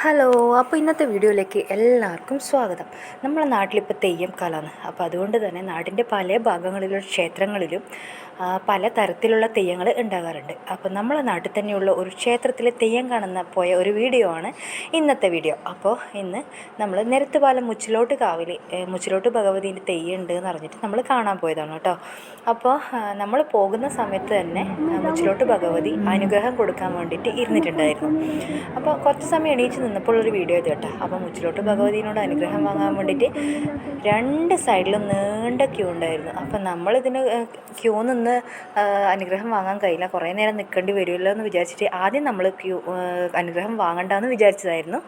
Hello. അപ്പോൾ ഇന്നത്തെ വീഡിയോയിലേക്ക് എല്ലാവർക്കും സ്വാഗതം. നമ്മുടെ നാട്ടിലിപ്പോൾ തെയ്യം കാലമാണ്. അപ്പോൾ അതുകൊണ്ട് തന്നെ നാടിൻ്റെ പല ഭാഗങ്ങളിലും ക്ഷേത്രങ്ങളിലും പല തരത്തിലുള്ള തെയ്യങ്ങൾ ഉണ്ടാകാറുണ്ട്. അപ്പോൾ നമ്മളെ നാട്ടിൽ തന്നെയുള്ള ഒരു ക്ഷേത്രത്തിൽ തെയ്യം പോയ ഒരു വീഡിയോ ആണ് ഇന്നത്തെ വീഡിയോ. അപ്പോൾ ഇന്ന് നമ്മൾ നിരത്തുപാലം മുച്ചിലോട്ട് കാവിൽ മുച്ചിലോട്ട് ഭഗവതീൻ്റെ തെയ്യം ഉണ്ട് എന്ന് അറിഞ്ഞിട്ട് നമ്മൾ കാണാൻ പോയതാണ് കേട്ടോ. അപ്പോൾ നമ്മൾ പോകുന്ന സമയത്ത് തന്നെ മുച്ചിലോട്ട് ഭഗവതി അനുഗ്രഹം കൊടുക്കാൻ വേണ്ടിയിട്ട് ഇരുന്നിട്ടുണ്ടായിരുന്നു. അപ്പോൾ കുറച്ച് സമയം എണീച്ച് നിന്നപ്പോൾ ഒരു വീഡിയോ ഇത് കേട്ടോ. അപ്പോൾ മുച്ചിലോട്ട് ഭഗവതിയോട് അനുഗ്രഹം വാങ്ങാൻ വേണ്ടിയിട്ട് രണ്ട് സൈഡിലും നീണ്ട ക്യൂ ഉണ്ടായിരുന്നു. അപ്പം നമ്മളിതിന് ക്യൂ നിന്ന് അനുഗ്രഹം വാങ്ങാൻ കഴിയില്ല, കുറേ നേരം നിൽക്കേണ്ടി വരുമല്ലോ എന്ന് വിചാരിച്ചിട്ട് ആദ്യം നമ്മൾ അനുഗ്രഹം വാങ്ങണ്ടെന്ന് വിചാരിച്ചതായിരുന്നു.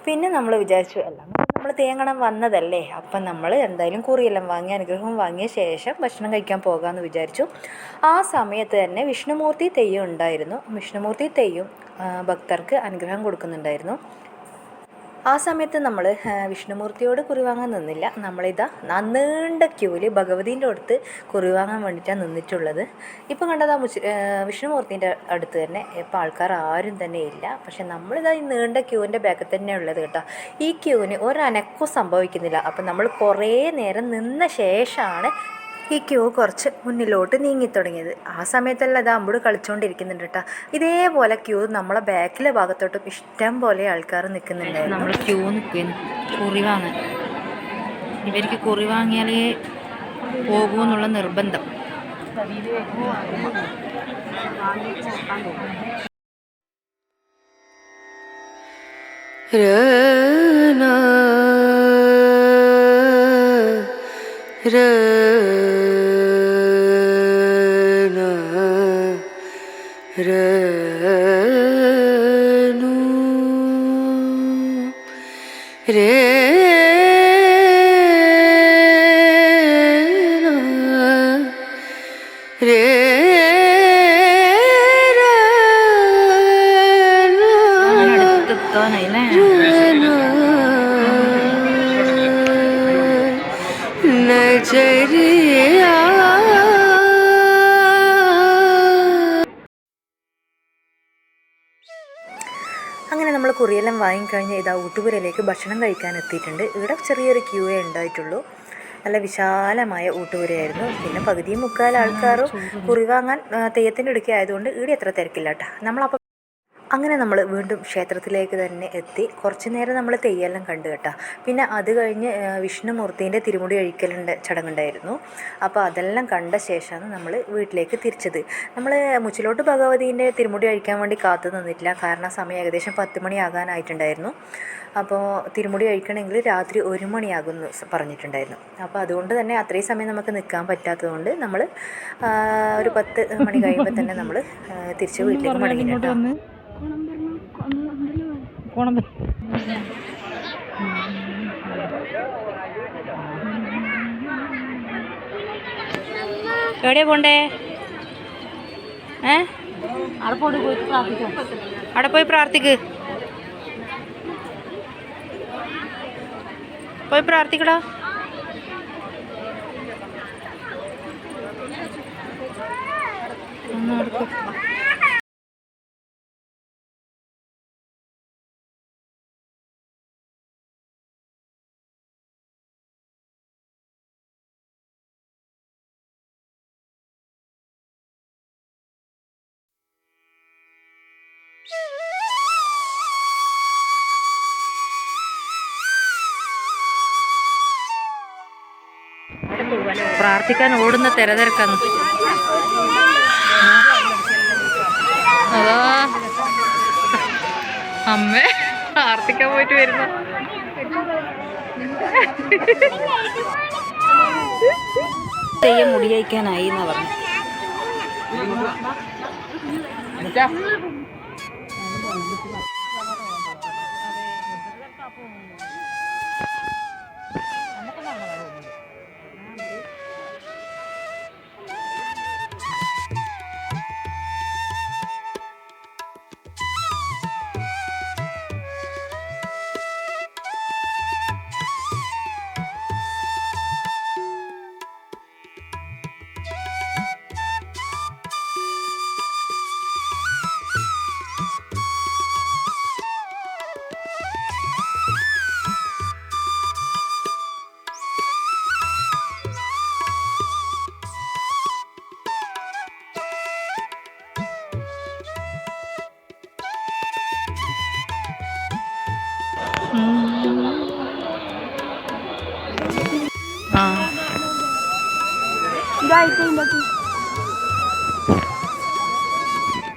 പിന്നെ നമ്മൾ വിചാരിച്ചു എല്ലാം നമ്മൾ തേങ്ങണം വന്നതല്ലേ, അപ്പം നമ്മൾ എന്തായാലും കുറിയെല്ലാം വാങ്ങി അനുഗ്രഹം വാങ്ങിയ ശേഷം ഭക്ഷണം കഴിക്കാൻ പോകാമെന്ന് വിചാരിച്ചു. ആ സമയത്ത് തന്നെ വിഷ്ണുമൂർത്തി തെയ്യം ഉണ്ടായിരുന്നു. വിഷ്ണുമൂർത്തി തെയ്യം ഭക്തർക്ക് അനുഗ്രഹം കൊടുക്കുന്നുണ്ടായിരുന്നു. ആ സമയത്ത് നമ്മൾ വിഷ്ണുമൂർത്തിയോട് കുറി വാങ്ങാൻ നിന്നില്ല. നമ്മളിതാ നീണ്ട ക്യൂവിൽ ഭഗവതീൻ്റെ അടുത്ത് കുറി വാങ്ങാൻ വേണ്ടിയിട്ടാണ് നിന്നിട്ടുള്ളത്. ഇപ്പം കണ്ടതാ വിഷ്ണുമൂർത്തിൻ്റെ അടുത്ത് തന്നെ ഇപ്പം ആൾക്കാർ ആരും തന്നെ ഇല്ല. പക്ഷെ നമ്മളിതാ ഈ നീണ്ട ക്യൂവിൻ്റെ ബാക്കിൽ തന്നെ ഉള്ളത് കേട്ടോ. ഈ ക്യൂവിന് ഒരനക്കവും സംഭവിക്കുന്നില്ല. അപ്പം നമ്മൾ കുറേ നേരം നിന്ന ശേഷമാണ് ഈ ക്യൂ കുറച്ച് മുന്നിലോട്ട് നീങ്ങിത്തുടങ്ങിയത്. ആ സമയത്തെല്ലാം അത് അമ്പൂട് കളിച്ചുകൊണ്ടിരിക്കുന്നുണ്ട് കേട്ടോ. ഇതേപോലെ ക്യൂ നമ്മളെ ബാക്കിലെ ഭാഗത്തോട്ടും ഇഷ്ടം പോലെ ആൾക്കാർ നിൽക്കുന്നുണ്ടായിരുന്നു. നമ്മൾ ക്യൂ നിൽക്കുന്നു കുറി വാങ്ങാൻ. ഇവർക്ക് കുറി വാങ്ങിയാലേ പോകുമെന്നുള്ള നിർബന്ധം. അങ്ങനെ നമ്മൾ കുറിയെല്ലാം വാങ്ങിക്കഴിഞ്ഞ് ഇതാ ഊട്ടുപുരയിലേക്ക് ഭക്ഷണം കഴിക്കാൻ എത്തിയിട്ടുണ്ട്. ഇവിടെ ചെറിയൊരു ക്യൂവേ ഉണ്ടായിട്ടുള്ളൂ. നല്ല വിശാലമായ ഊട്ടുപുരയായിരുന്നു. പിന്നെ പകുതിയും മുക്കാൽ ആൾക്കാരും കുറി വാങ്ങാൻ തെയ്യത്തിൻ്റെ ഇടുക്കി ആയതുകൊണ്ട് ഇവിടെ എത്ര തിരക്കില്ല കേട്ടോ. നമ്മളപ്പോൾ അങ്ങനെ നമ്മൾ വീണ്ടും ക്ഷേത്രത്തിലേക്ക് തന്നെ എത്തി. കുറച്ച് നേരം നമ്മൾ തെയ്യെല്ലാം കണ്ടു കേട്ടോ. പിന്നെ അത് കഴിഞ്ഞ് വിഷ്ണുമൂർത്തീൻ്റെ തിരുമുടി അഴിക്കലുണ്ട് ചടങ്ങുണ്ടായിരുന്നു. അപ്പോൾ അതെല്ലാം കണ്ട ശേഷമാണ് നമ്മൾ വീട്ടിലേക്ക് തിരിച്ചത്. നമ്മൾ മുച്ചിലോട്ട് ഭഗവതീൻ്റെ തിരുമുടി അഴിക്കാൻ വേണ്ടി കാത്തു നിന്നിട്ടില്ല. കാരണം സമയം ഏകദേശം 10 മണിയാകാനായിട്ടുണ്ടായിരുന്നു. അപ്പോൾ തിരുമുടി അഴിക്കണമെങ്കിൽ രാത്രി 1 മണിയാകുമെന്ന് പറഞ്ഞിട്ടുണ്ടായിരുന്നു. അപ്പോൾ അതുകൊണ്ട് തന്നെ അത്രയും സമയം നമുക്ക് നിൽക്കാൻ പറ്റാത്തതുകൊണ്ട് നമ്മൾ ഒരു 10 മണി കഴിയുമ്പോൾ തന്നെ നമ്മൾ തിരിച്ച് വീട്ടിലേക്ക് മടങ്ങിയിട്ടോ. എവിടെയാ പോണ്ടേ? അവിടെ പോയി പ്രാർത്ഥിക്ക്. പോയി പ്രാർത്ഥിക്കടാ. പ്രാർത്ഥിക്കാൻ ഓടുന്ന തിരക്കാണ്. അതാ അമ്മ പ്രാർത്ഥിക്കാൻ പോയിട്ട് വരുന്ന തെയ്യം മുടിയഴിക്കാനായി എന്നാ പറഞ്ഞു.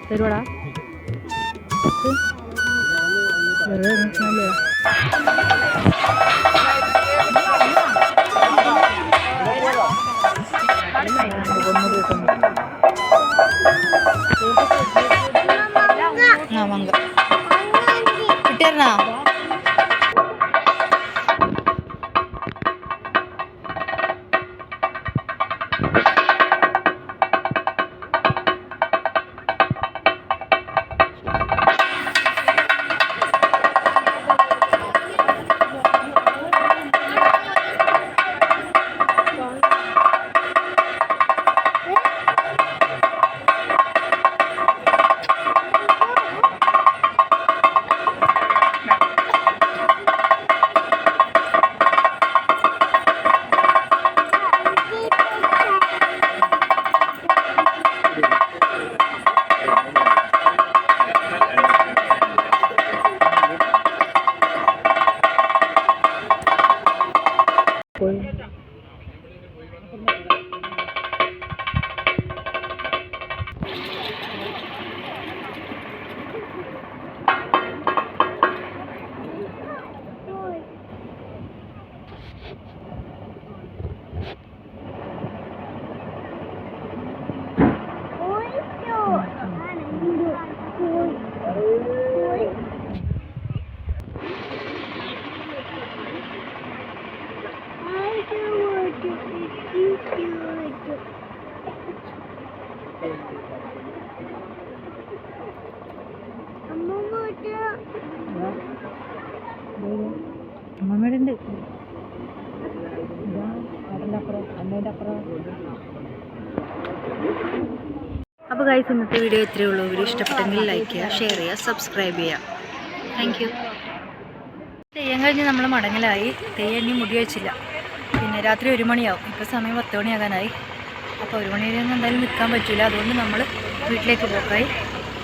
തരുവാടാ മങ്ക കിട്ടിയാ അമ്മമ്മയുടെ ഉണ്ട് അപ്പോൾ ഗൈസ് ഇന്നത്തെ വീഡിയോ ഇത്രയേ ഉള്ളൂ. വീഡിയോ ഇഷ്ടപ്പെട്ടെങ്കിൽ ലൈക്ക് ചെയ്യുക, ഷെയർ ചെയ്യുക, സബ്സ്ക്രൈബ് ചെയ്യുക. Thank you. തെയ്യം കഴിഞ്ഞ് നമ്മൾ മടങ്ങലായി. തെയ്യം ഇനി മുടി വെച്ചില്ല. പിന്നെ രാത്രി 1 മണിയാവും. ഇപ്പോൾ സമയം 10 മണിയാകാനായി. അപ്പോൾ 1 മണി വരെ ഒന്നും എന്തായാലും നിൽക്കാൻ പറ്റില്ല. അതുകൊണ്ട് നമ്മൾ വീട്ടിലേക്ക് പോക്കായി.